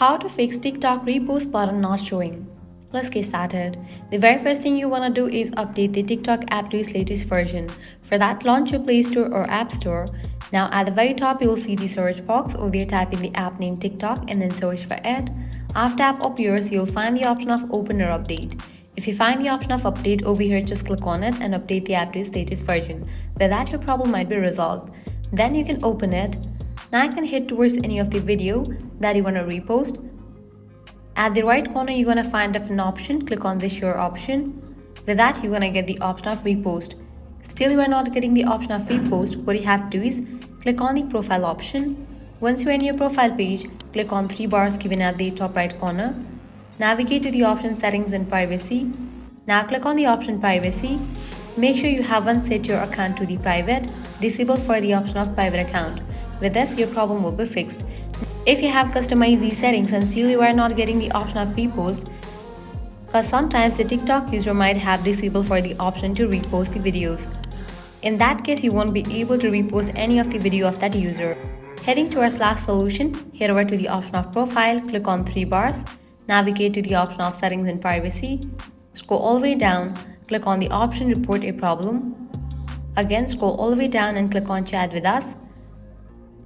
How to fix TikTok repost button not showing. Let's get started. The very first thing you want to do is update the TikTok app to its latest version. For that, launch your Play Store or App Store. Now at the very top, you will see the search box. Over there, type in the app name TikTok and then search for it. After app appears, you'll find the option of open or update. If you find the option of update over here, just click on it and update the app to its latest version. With that, your problem might be resolved. Then you can open it. Now you can head towards any of the video that you want to repost. At the right corner, you're going to find different option. Click on the share option. With that, you're going to get the option of repost. If still you are not getting the option of repost, what you have to do is click on the profile option. Once you're in your profile page, click on three bars given at the top right corner. Navigate to the option settings and privacy. Now click on the option privacy. Make sure you haven't set your account to the private. Disable for the option of private account. With this, your problem will be fixed. If you have customized these settings and still you are not getting the option of repost, because sometimes the TikTok user might have disabled for the option to repost the videos. In that case, you won't be able to repost any of the video of that user. Heading to our last solution, head over to the option of profile, click on three bars, navigate to the option of settings and privacy, scroll all the way down, click on the option report a problem. Again, scroll all the way down and click on chat with us.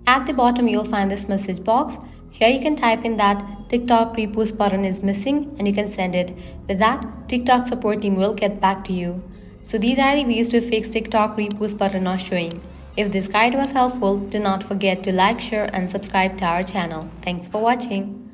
At the bottom, you'll find this message box. Here you can type in that TikTok repost button is missing and you can send it. With that, TikTok support team will get back to you. So these are the ways to fix TikTok repost button not showing. If this guide was helpful, do not forget to like, share and subscribe to our channel. Thanks for watching.